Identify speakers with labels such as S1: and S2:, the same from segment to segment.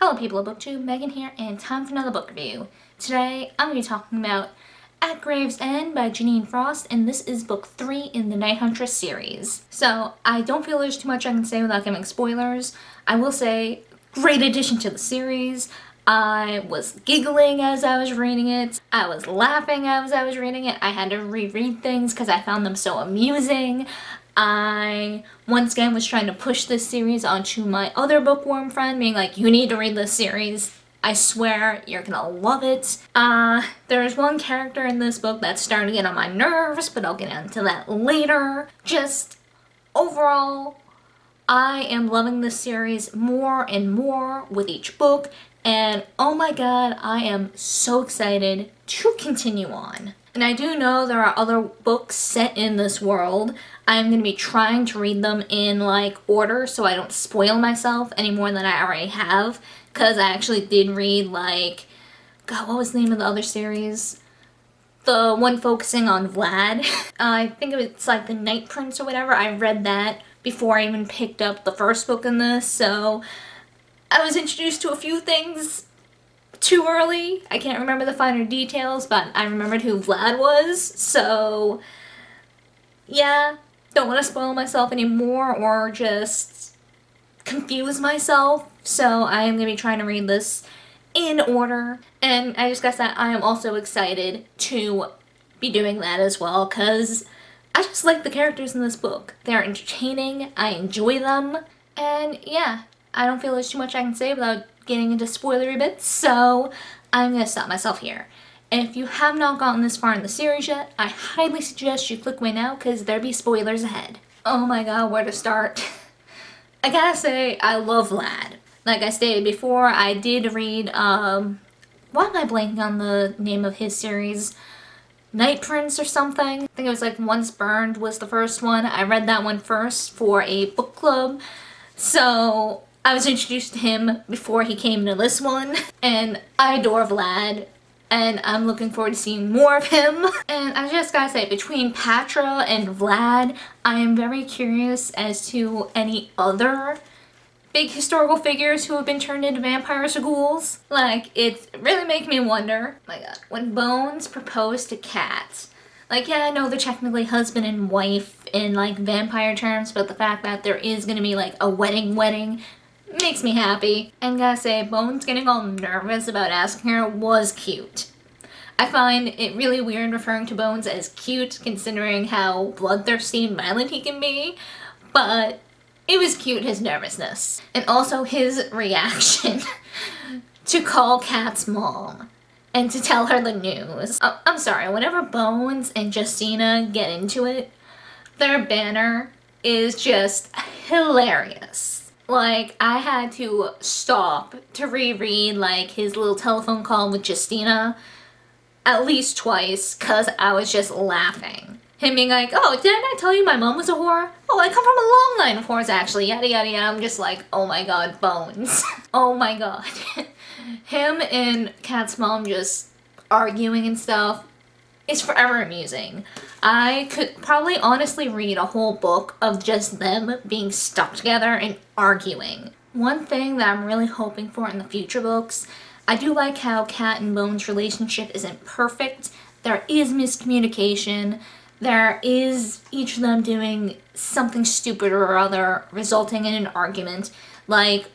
S1: Hello people of BookTube, Megan here, and time for another book review. Today I'm going to be talking about At Gravesend by Jeaniene Frost, and this is book 3 in the Night Huntress series. So I don't feel there's too much I can say without giving spoilers. I will say, great addition to the series. I was giggling as I was reading it. I was laughing as I was reading it. I had to reread things because I found them so amusing. I, once again, was trying to push this series onto my other bookworm friend, being like, you need to read this series. I swear, you're gonna love it. There's one character in this book that's starting to get on my nerves, but I'll get into that later. Just, overall, I am loving this series more and more with each book, and oh my god, I am so excited to continue on. And I do know there are other books set in this world. I'm going to be trying to read them in, order so I don't spoil myself any more than I already have. Because I actually did read, God, what was the name of the other series? The one focusing on Vlad. I think it's The Night Prince or whatever. I read that before I even picked up the first book in this, so I was introduced to a few things too early. I can't remember the finer details, but I remembered who Vlad was, so yeah, don't want to spoil myself anymore or just confuse myself, so I am going to be trying to read this in order, and I just guess that I am also excited to be doing that as well, because I just like the characters in this book. They're entertaining, I enjoy them, and yeah, I don't feel there's too much I can say without getting into spoilery bits, so I'm going to stop myself here. And if you have not gotten this far in the series yet, I highly suggest you click away now because there'll be spoilers ahead. Oh my god, where to start? I gotta say, I love Vlad. Like I stated before, I did read, why am I blanking on the name of his series? Night Prince or something? I think it was Once Burned was the first one. I read that one first for a book club, so I was introduced to him before he came to this one, and I adore Vlad, and I'm looking forward to seeing more of him. And I just gotta say, between Patra and Vlad, I am very curious as to any other big historical figures who have been turned into vampires or ghouls. It's really making me wonder, oh my god, when Bones proposed to Kat, yeah, I know they're technically husband and wife in, vampire terms, but the fact that there is gonna be, a wedding makes me happy. And gotta say, Bones getting all nervous about asking her was cute. I find it really weird referring to Bones as cute, considering how bloodthirsty and violent he can be, but it was cute, his nervousness. And also his reaction to call Kat's mom and to tell her the news. I'm sorry, whenever Bones and Jeaniene get into it, their banner is just hilarious. I had to stop to reread, his little telephone call with Jeaniene at least twice, because I was just laughing. Him being like, oh, didn't I tell you my mom was a whore? Oh, I come from a long line of whores, actually, yada yada yada. I'm just like, oh my god, Bones. Oh my god. Him and Kat's mom just arguing and stuff is forever amusing. I could probably honestly read a whole book of just them being stuck together and arguing. One thing that I'm really hoping for in the future books, I do like how Kat and Bones' relationship isn't perfect. There is miscommunication. There is each of them doing something stupid or other, resulting in an argument.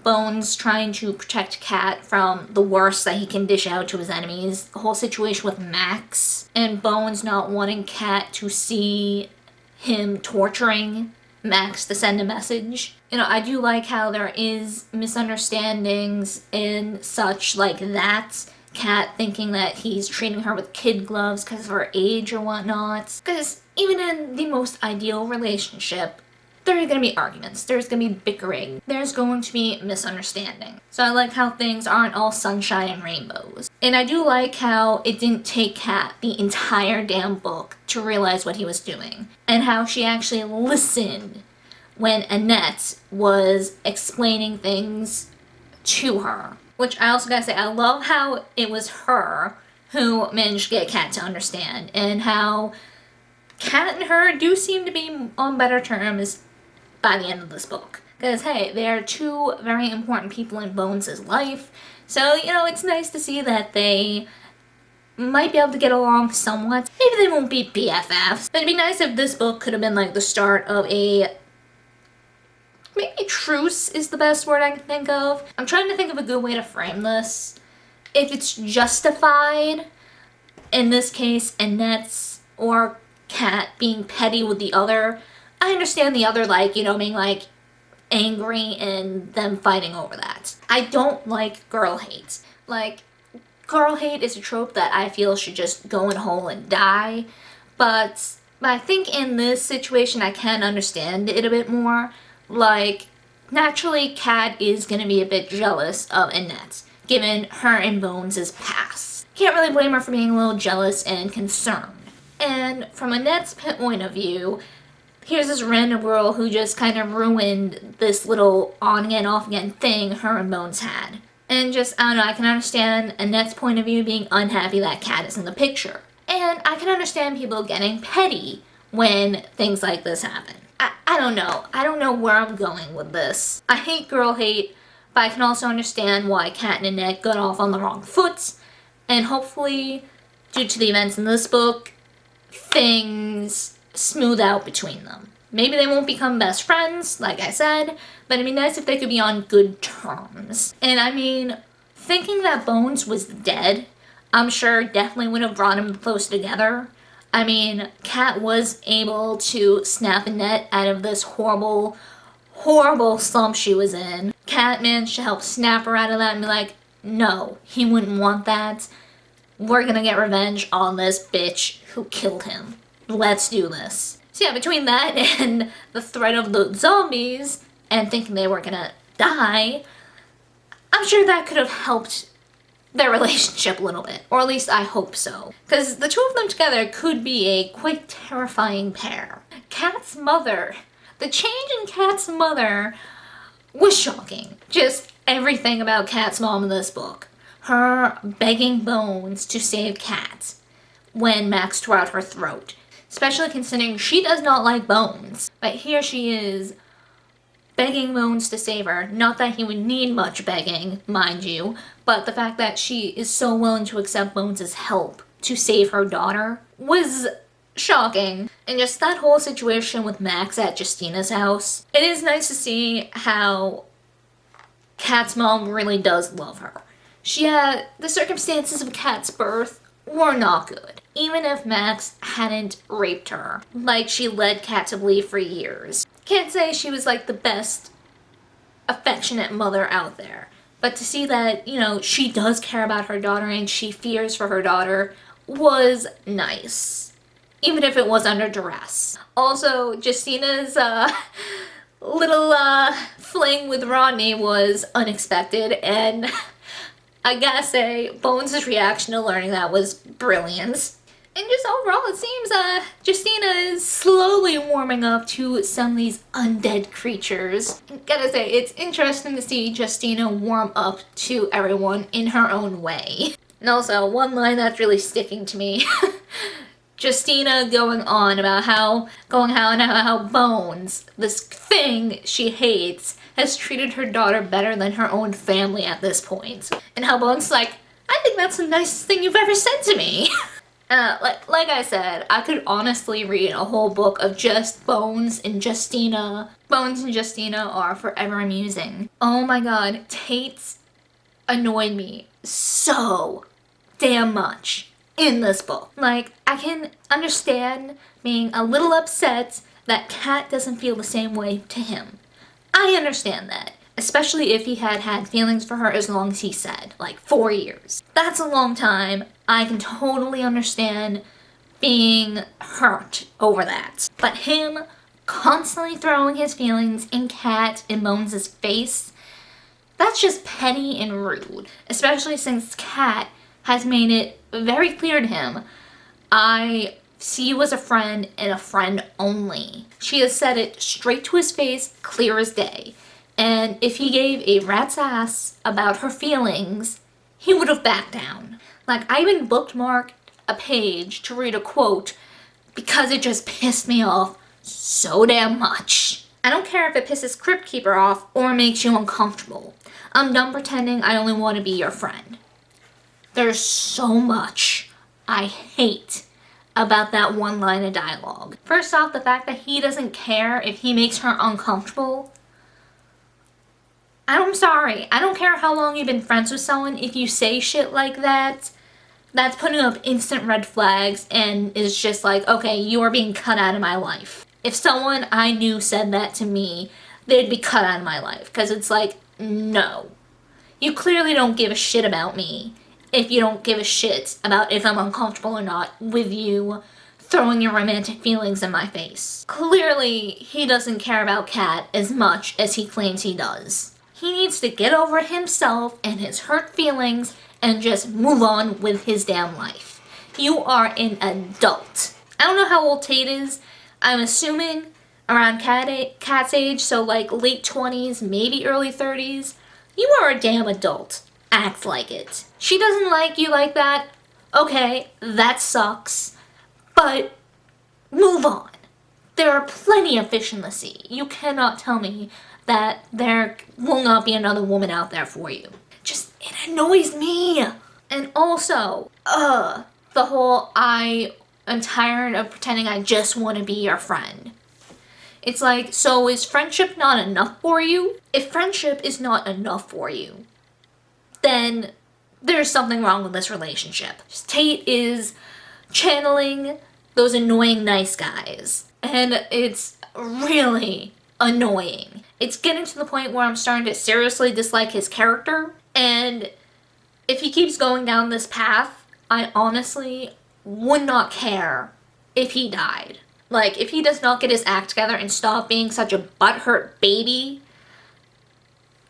S1: Bones trying to protect Kat from the worst that he can dish out to his enemies. The whole situation with Max. And Bones not wanting Kat to see him torturing Max to send a message. I do like how there is misunderstandings and such like that. Kat thinking that he's treating her with kid gloves because of her age or whatnot. Because even in the most ideal relationship, there are going to be arguments, there's going to be bickering, there's going to be misunderstanding. So I like how things aren't all sunshine and rainbows. And I do like how it didn't take Kat the entire damn book to realize what he was doing. And how she actually listened when Annette was explaining things to her. Which I also gotta say, I love how it was her who managed to get Kat to understand, and how Kat and her do seem to be on better terms by the end of this book. Because, hey, they are two very important people in Bones' life. So, it's nice to see that they might be able to get along somewhat. Maybe they won't be BFFs, but it'd be nice if this book could have been like the start of maybe truce is the best word I can think of. I'm trying to think of a good way to frame this. If it's justified, in this case, Annette's or Kat being petty with the other, I understand the other, being angry and them fighting over that. I don't like girl hate. Girl hate is a trope that I feel should just go in a hole and die, but I think in this situation I can understand it a bit more. Naturally, Kat is gonna be a bit jealous of Annette, given her and Bones' past. Can't really blame her for being a little jealous and concerned. And from Annette's point of view, here's this random girl who just kind of ruined this little on-again, off-again thing her and Bones had. And I don't know, I can understand Annette's point of view being unhappy that Kat is in the picture. And I can understand people getting petty when things like this happen. I don't know. I don't know where I'm going with this. I hate girl hate, but I can also understand why Kat and Annette got off on the wrong foot. And hopefully, due to the events in this book, things smooth out between them. Maybe they won't become best friends, like I said, but it'd be nice if they could be on good terms. And thinking that Bones was dead, I'm sure definitely would have brought them close together. Kat was able to snap Annette out of this horrible, horrible slump she was in. Kat managed to help snap her out of that and be like, no, he wouldn't want that. We're gonna get revenge on this bitch who killed him. Let's do this. So yeah, between that and the threat of the zombies and thinking they were gonna die, I'm sure that could have helped their relationship a little bit. Or at least I hope so. Because the two of them together could be a quite terrifying pair. Kat's mother. The change in Kat's mother was shocking. Just everything about Kat's mom in this book. Her begging Bones to save Kat when Max tore out her throat. Especially considering she does not like Bones. But here she is begging Bones to save her. Not that he would need much begging, mind you, but the fact that she is so willing to accept Bones' help to save her daughter was shocking. And just that whole situation with Max at Jeaniene's house. It is nice to see how Kat's mom really does love her. The circumstances of Kat's birth were not good. Even if Max hadn't raped her, like she led Kat to believe for years. Can't say she was the best affectionate mother out there. But to see that, she does care about her daughter and she fears for her daughter was nice. Even if it was under duress. Also, Jeaniene's little fling with Rodney was unexpected, and I gotta say, Bones' reaction to learning that was brilliant. And just overall, it seems Jeaniene is slowly warming up to some of these undead creatures. Gotta say, it's interesting to see Jeaniene warm up to everyone in her own way. And also, one line that's really sticking to me. Jeaniene going on about how Bones, this thing she hates, has treated her daughter better than her own family at this point. And how Bones is like, I think that's the nicest thing you've ever said to me. Like I said, I could honestly read a whole book of just Bones and Jeaniene. Bones and Jeaniene are forever amusing. Oh my god, Tate annoyed me so damn much in this book. I can understand being a little upset that Kat doesn't feel the same way to him. I understand that. Especially if he had feelings for her as long as he said, 4 years. That's a long time. I can totally understand being hurt over that. But him constantly throwing his feelings in Kat and Bones' face, that's just petty and rude. Especially since Kat has made it very clear to him, I see you as a friend and a friend only. She has said it straight to his face, clear as day. And if he gave a rat's ass about her feelings, he would have backed down. I even bookmarked a page to read a quote because it just pissed me off so damn much. I don't care if it pisses Crypt Keeper off or makes you uncomfortable. I'm done pretending I only want to be your friend. There's so much I hate about that one line of dialogue. First off, the fact that he doesn't care if he makes her uncomfortable. I'm sorry. I don't care how long you've been friends with someone. If you say shit like that, that's putting up instant red flags and is just like, okay, you are being cut out of my life. If someone I knew said that to me, they'd be cut out of my life. Because it's like, no. You clearly don't give a shit about me if you don't give a shit about if I'm uncomfortable or not with you throwing your romantic feelings in my face. Clearly, he doesn't care about Kat as much as he claims he does. He needs to get over himself and his hurt feelings and just move on with his damn life. You are an adult. I don't know how old Tate is. I'm assuming around Kat's age, so like late 20s, maybe early 30s. You are a damn adult. Act like it. She doesn't like you like that. Okay, that sucks. But move on. There are plenty of fish in the sea. You cannot tell me that there will not be another woman out there for you. Just, it annoys me. And also, the whole I am tired of pretending I just want to be your friend. It's like, so is friendship not enough for you? If friendship is not enough for you, then there's something wrong with this relationship. Tate is channeling those annoying nice guys. And it's really annoying. It's getting to the point where I'm starting to seriously dislike his character. And if he keeps going down this path, I honestly would not care if he died. Like, if he does not get his act together and stop being such a butthurt baby,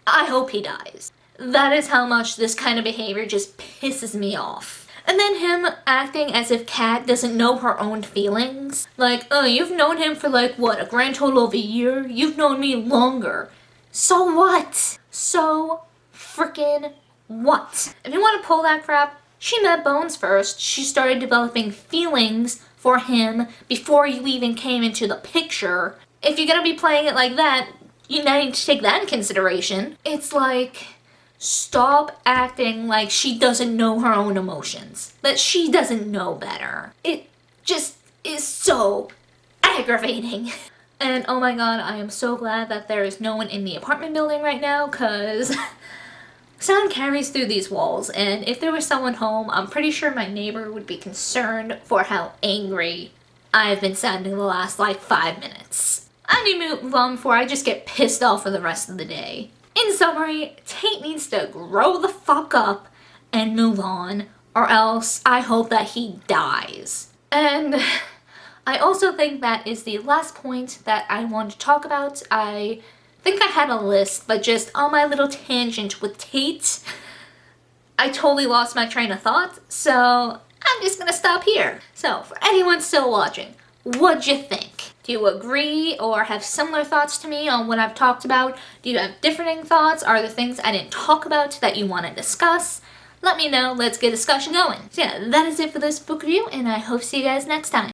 S1: I hope he dies. That is how much this kind of behavior just pisses me off. And then him acting as if Kat doesn't know her own feelings. Like, oh, you've known him for like, what, a grand total of a year? You've known me longer. So what? So frickin' what? If you want to pull that crap, she met Bones first. She started developing feelings for him before you even came into the picture. If you're gonna be playing it like that, you need to take that in consideration. It's like, stop acting like she doesn't know her own emotions. That she doesn't know better. It just is so aggravating. And oh my god, I am so glad that there is no one in the apartment building right now, cause sound carries through these walls, and if there was someone home, I'm pretty sure my neighbor would be concerned for how angry I've been sounding the last like 5 minutes. I need to move on before I just get pissed off for the rest of the day. In summary, Tate needs to grow the fuck up and move on, or else I hope that he dies. And I also think that is the last point that I want to talk about. I think I had a list, but just on my little tangent with Tate, I totally lost my train of thought, so I'm just gonna stop here. So, for anyone still watching, what'd you think? Do you agree or have similar thoughts to me on what I've talked about? Do you have differing thoughts? Are there things I didn't talk about that you want to discuss? Let me know, let's get a discussion going. So yeah, that is it for this book review, and I hope to see you guys next time.